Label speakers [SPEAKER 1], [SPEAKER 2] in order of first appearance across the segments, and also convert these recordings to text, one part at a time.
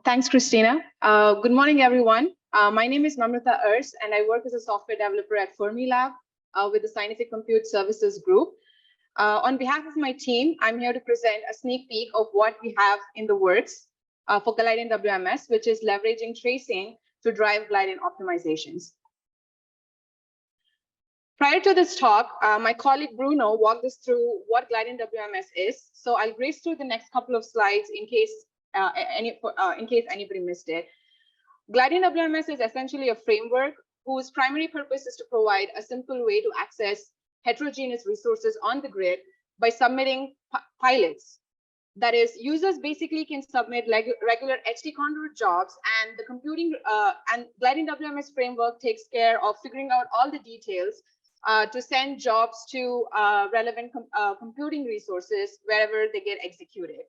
[SPEAKER 1] Thanks, Christina. Good morning, everyone. My name is Namratha Urs, and I work as a software developer at Fermilab with the Scientific Compute Services Group. On behalf of my team, I'm here to present a sneak peek of what we have in the works for GldeinWMS, which is leveraging tracing to drive Glidein optimizations. Prior to this talk, my colleague Bruno walked us through what GldeinWMS is. So I'll race through the next couple of slides in case anybody missed it. GldeinWMS is essentially a framework whose primary purpose is to provide a simple way to access heterogeneous resources on the grid by submitting pilots. That is, users basically can submit regular HT conduit jobs, and the computing and GldeinWMS framework takes care of figuring out all the details to send jobs to relevant computing resources wherever they get executed.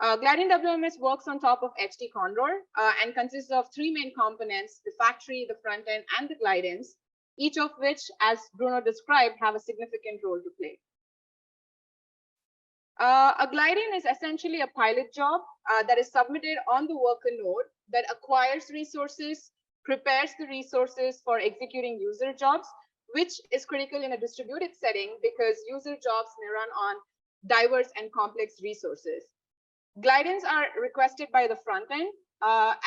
[SPEAKER 1] GldeinWMS works on top of HT Condor and consists of three main components: the factory, the front end, and the Glideins, each of which, as Bruno described, have a significant role to play. A Glidein is essentially a pilot job that is submitted on the worker node that acquires resources, prepares the resources for executing user jobs, which is critical in a distributed setting because user jobs may run on diverse and complex resources. Glideins are requested by the front end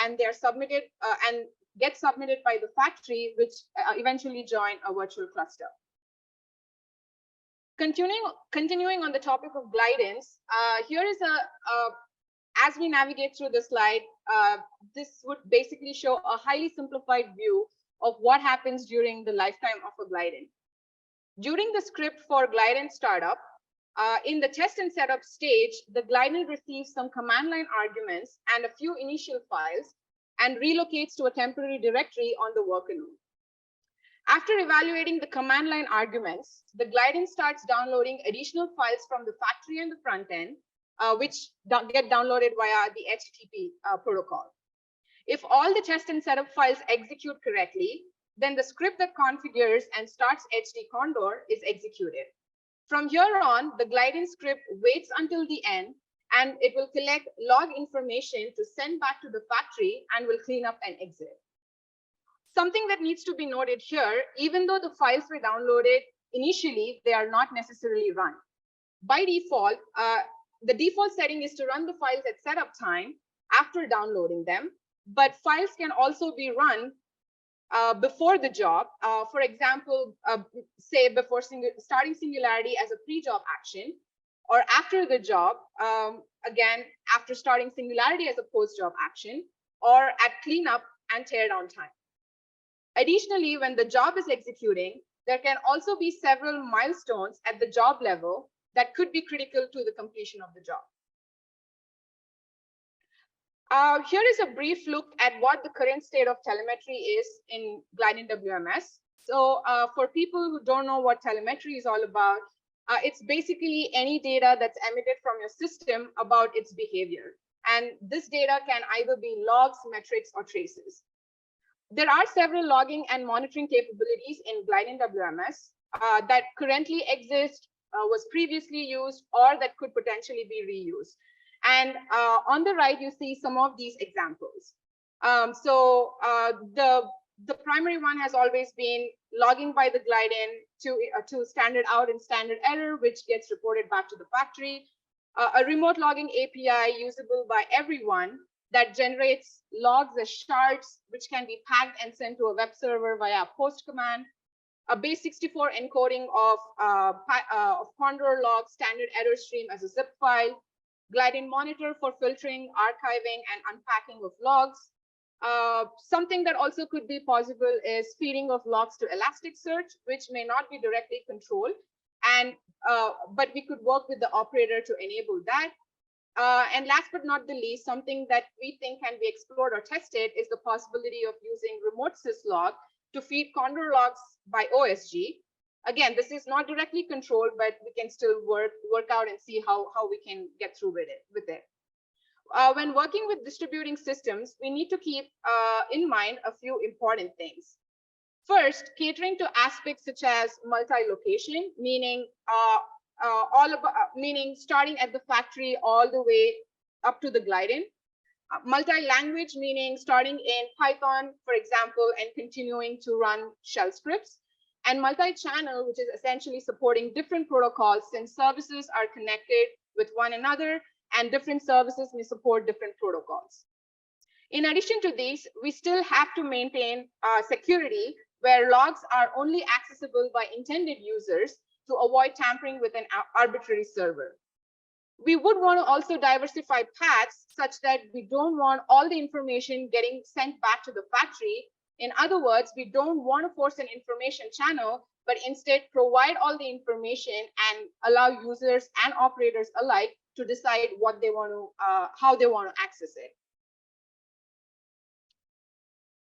[SPEAKER 1] and they're submitted and get submitted by the factory, which eventually join a virtual cluster. Continuing on the topic of Glideins, here is as we navigate through the slide, this would basically show a highly simplified view of what happens during the lifetime of a Glidein. During the script for Glidein startup, in the test and setup stage, the Glidein receives some command line arguments and a few initial files and relocates to a temporary directory on the worker node. After evaluating the command line arguments, the Glidein starts downloading additional files from the factory and the front end, which get downloaded via the HTTP protocol. If all the test and setup files execute correctly, then the script that configures and starts HT Condor is executed. From here on, the Glidein script waits until the end, and it will collect log information to send back to the factory and will clean up and exit. Something that needs to be noted here, even though the files were downloaded initially, they are not necessarily run. By default, the default setting is to run the files at setup time after downloading them, but files can also be run before the job. For example, say before starting Singularity as a pre-job action, or after the job, again, after starting Singularity as a post-job action, or at cleanup and teardown time. Additionally, when the job is executing, there can also be several milestones at the job level that could be critical to the completion of the job. Here is a brief look at what the current state of telemetry is in GldeinWMS. So for people who don't know what telemetry is all about, it's basically any data that's emitted from your system about its behavior. And this data can either be logs, metrics, or traces. There are several logging and monitoring capabilities in GldeinWMS that currently exist, was previously used, or that could potentially be reused. And on the right, you see some of these examples. The primary one has always been logging by the Glidein to standard out and standard error, which gets reported back to the factory. A remote logging API usable by everyone that generates logs as shards, which can be packed and sent to a web server via a post command. A base64 encoding of Condor log standard error stream as a zip file. Glidein monitor for filtering, archiving, and unpacking of logs. Something that also could be possible is feeding of logs to Elasticsearch, which may not be directly controlled, and but we could work with the operator to enable that. And last but not the least, something that we think can be explored or tested is the possibility of using remote syslog to feed Condor logs by OSG. Again, this is not directly controlled, but we can still work out and see how we can get through with it. When working with distributing systems, we need to keep in mind a few important things. First, catering to aspects such as multi-location, meaning meaning starting at the factory all the way up to the Glidein. Multi-language meaning starting in Python, for example, and continuing to run shell scripts. And multi-channel, which is essentially supporting different protocols since services are connected with one another and different services may support different protocols. In addition to these, we still have to maintain security where logs are only accessible by intended users to avoid tampering with an arbitrary server. We would want to also diversify paths such that we don't want all the information getting sent back to the factory. In other words, we don't want to force an information channel, but instead provide all the information and allow users and operators alike to decide what they want to, how they want to access it.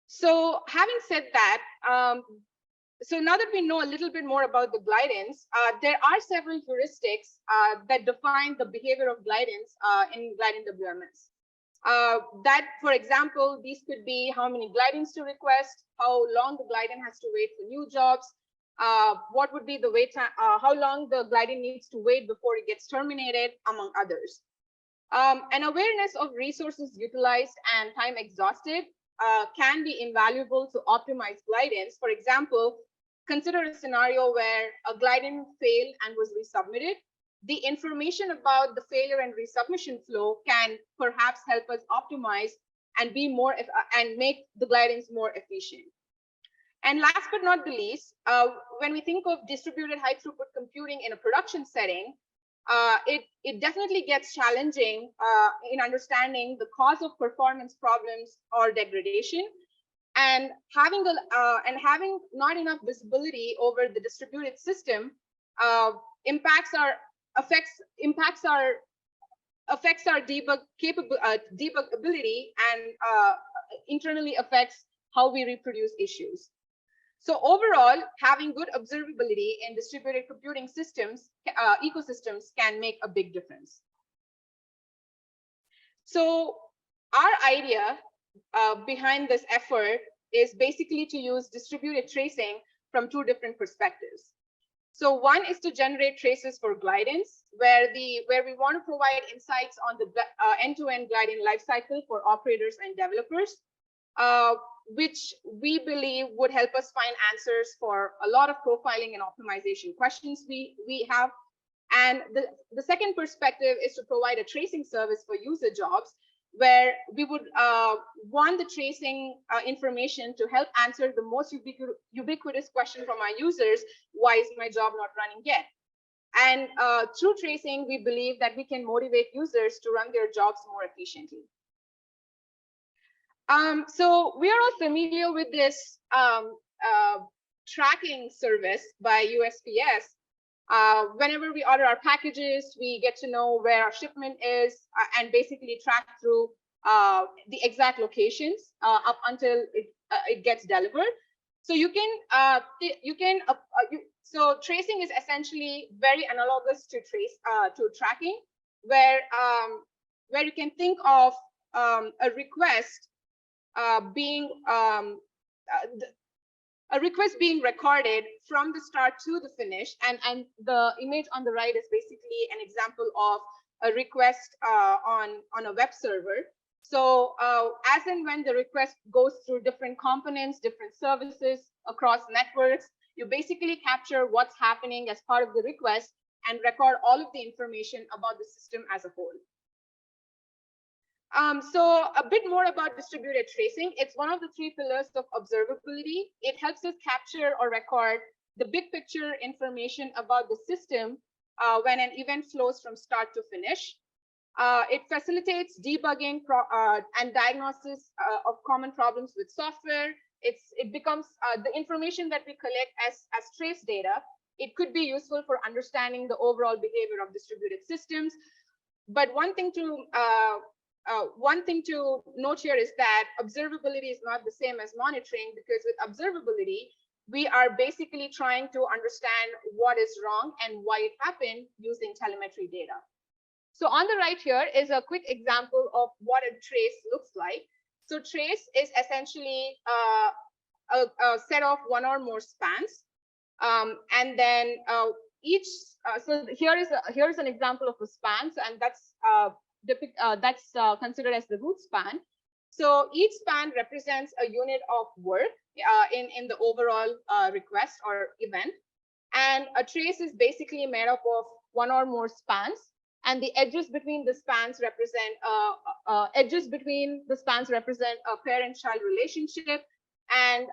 [SPEAKER 1] So having said that, so now that we know a little bit more about the Glideins, there are several heuristics that define the behavior of Glideins in GildeinWMS. That, for example, these could be how many Glideins to request, how long the Glidein has to wait for new jobs, what would be the wait time, how long the Glidein needs to wait before it gets terminated, among others. An awareness of resources utilized and time exhausted can be invaluable to optimize Glideins. For example, consider a scenario where a Glidein failed and was resubmitted. The information about the failure and resubmission flow can perhaps help us optimize and be more and make the Glideins more efficient. And last but not the least, when we think of distributed high throughput computing in a production setting, it definitely gets challenging in understanding the cause of performance problems or degradation, and having not enough visibility over the distributed system affects our debug ability and internally affects how we reproduce issues. So overall, having good observability in distributed computing systems, ecosystems can make a big difference. So our idea behind this effort is basically to use distributed tracing from two different perspectives. So one is to generate traces for Glideins, where we want to provide insights on the end-to-end Glidein lifecycle for operators and developers, which we believe would help us find answers for a lot of profiling and optimization questions we have. And the second perspective is to provide a tracing service for user jobs, where we would want the tracing information to help answer the most ubiquitous question from our users: why is my job not running yet? And through tracing, we believe that we can motivate users to run their jobs more efficiently. So we are all familiar with this tracking service by USPS. Whenever we order our packages, we get to know where our shipment is and basically track through the exact locations up until it gets delivered. So so tracing is essentially very analogous to tracking, where you can think of a request being recorded from the start to the finish, and the image on the right is basically an example of a request on a web server. So as and when the request goes through different components, different services across networks, you basically capture what's happening as part of the request and record all of the information about the system as a whole. So a bit more about distributed tracing. It's one of the three pillars of observability. It helps us capture or record the big picture information about the system when an event flows from start to finish. It facilitates debugging and diagnosis of common problems with software. It becomes the information that we collect as trace data. It could be useful for understanding the overall behavior of distributed systems. But one thing to note here is that observability is not the same as monitoring, because with observability, we are basically trying to understand what is wrong and why it happened using telemetry data. So on the right here is a quick example of what a trace looks like. So trace is essentially a set of one or more spans. And then so here is an example of a span, and that's considered as the root span. So each span represents a unit of work in the overall request or event. And a trace is basically made up of one or more spans, and the edges between the spans represent a parent-child relationship, and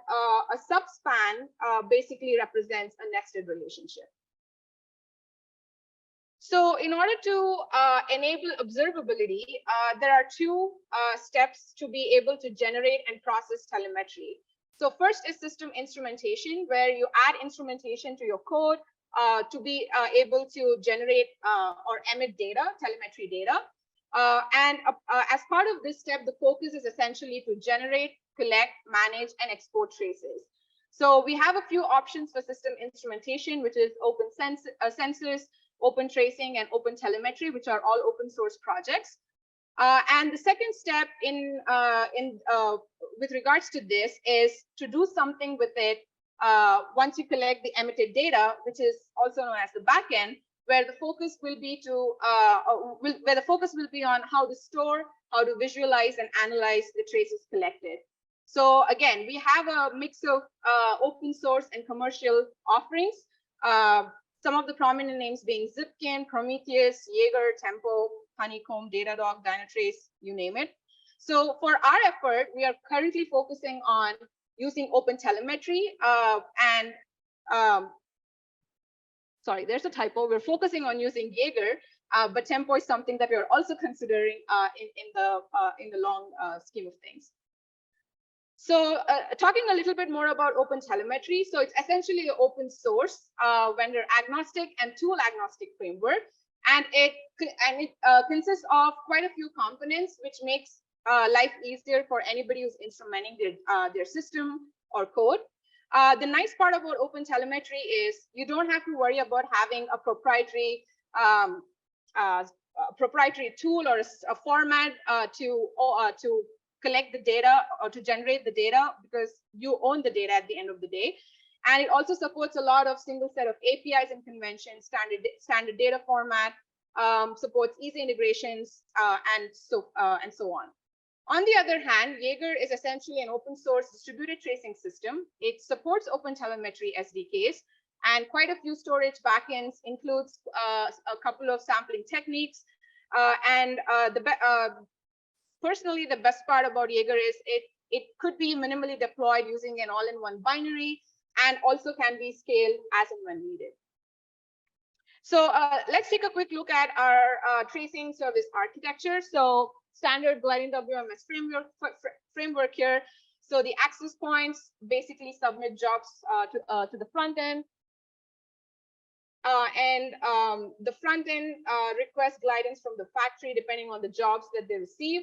[SPEAKER 1] a subspan basically represents a nested relationship. So in order to enable observability, there are two steps to be able to generate and process telemetry. So first is system instrumentation, where you add instrumentation to your code to be able to generate or emit data, telemetry data. As part of this step, the focus is essentially to generate, collect, manage, and export traces. So we have a few options for system instrumentation, which is open sensors, open tracing, and open telemetry, which are all open source projects. And the second step with regards to this is to do something with it once you collect the emitted data, which is also known as the backend, where the focus will be on how to store, how to visualize, and analyze the traces collected. So again, we have a mix of open source and commercial offerings. Some of the prominent names being Zipkin, Prometheus, Jaeger, Tempo, Honeycomb, Datadog, Dynatrace, you name it. So for our effort, we are currently focusing on using open telemetry sorry, there's a typo. We're focusing on using Jaeger, but Tempo is something that we're also considering in the long scheme of things. So talking a little bit more about open telemetry. So it's essentially an open source, vendor agnostic and tool agnostic framework. And it consists of quite a few components, which makes life easier for anybody who's instrumenting their system or code. The nice part about open telemetry is you don't have to worry about having a proprietary tool or a format to collect the data or to generate the data, because you own the data at the end of the day. And it also supports a lot of single set of APIs and conventions, standard data format, supports easy integrations, and so on. On the other hand, Jaeger is essentially an open source distributed tracing system. It supports open telemetry SDKs and quite a few storage backends, includes a couple of sampling techniques. Personally, the best part about Jaeger is it could be minimally deployed using an all-in-one binary, and also can be scaled as and when needed. So let's take a quick look at our tracing service architecture. So standard GildeinWMS framework here. So the access points basically submit jobs to the front end. The front end requests Glideins from the factory depending on the jobs that they receive.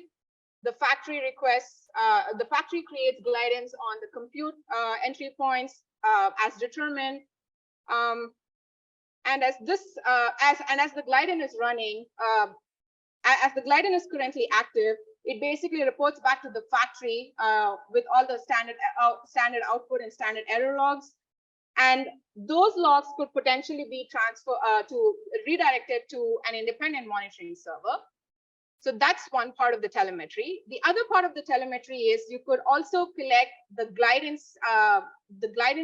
[SPEAKER 1] The factory creates Glideins on the compute entry points as determined. And as the Glidein is running, as the Glidein is currently active, it basically reports back to the factory with all the standard output and standard error logs. And those logs could potentially be redirected to an independent monitoring server. So that's one part of the telemetry. The other part of the telemetry is you could also collect the Glidein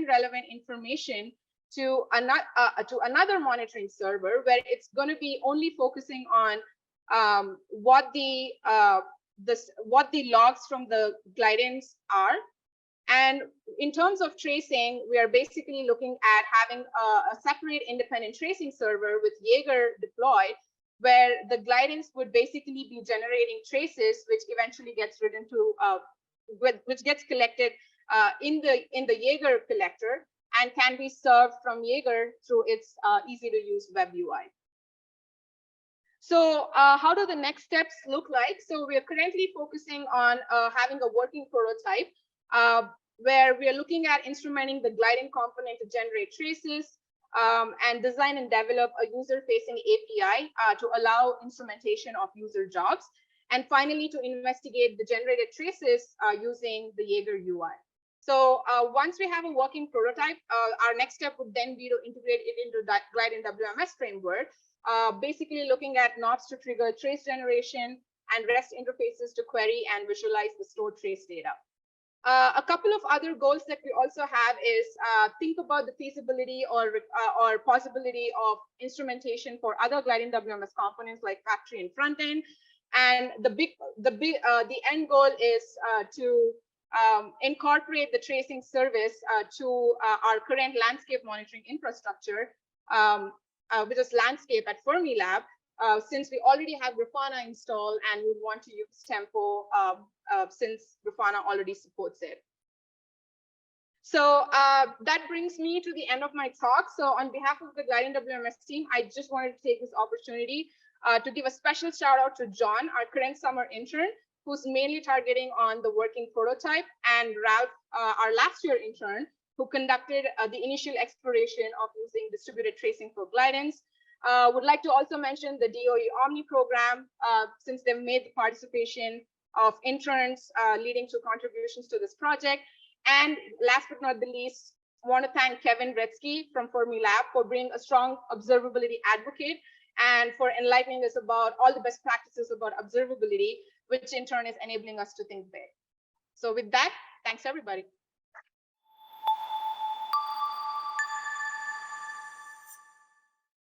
[SPEAKER 1] relevant information to another monitoring server, where it's going to be only focusing on what the logs from the Glideins are. And in terms of tracing, we are basically looking at having a separate independent tracing server with Jaeger deployed, where the Glideins would basically be generating traces, which eventually gets written to, which gets collected in the Jaeger collector, and can be served from Jaeger through its easy-to-use web UI. So how do the next steps look like? So we are currently focusing on having a working prototype where we are looking at instrumenting the Glidein component to generate traces, and design and develop a user-facing API to allow instrumentation of user jobs. And finally, to investigate the generated traces using the Jaeger UI. So once we have a working prototype, our next step would then be to integrate it into GildeinWMS framework, basically looking at knobs to trigger trace generation and REST interfaces to query and visualize the stored trace data. A couple of other goals that we also have is think about the feasibility or possibility of instrumentation for other GildeinWMS components like factory and front end. And the end goal is to incorporate the tracing service to our current landscape monitoring infrastructure, which is landscape at Fermilab, since we already have Grafana installed and we want to use Tempo since Grafana already supports it. So that brings me to the end of my talk. So on behalf of the GildeinWMS team, I just wanted to take this opportunity to give a special shout out to John, our current summer intern, who's mainly targeting on the working prototype, and Ralph, our last year intern, who conducted the initial exploration of using distributed tracing for Glideins. Would like to also mention the DOE Omni program, since they've made the participation of interns leading to contributions to this project. And last but not the least, want to thank Kevin Retzky from Fermilab for being a strong observability advocate and for enlightening us about all the best practices about observability, which in turn is enabling us to think big. So with that, thanks everybody.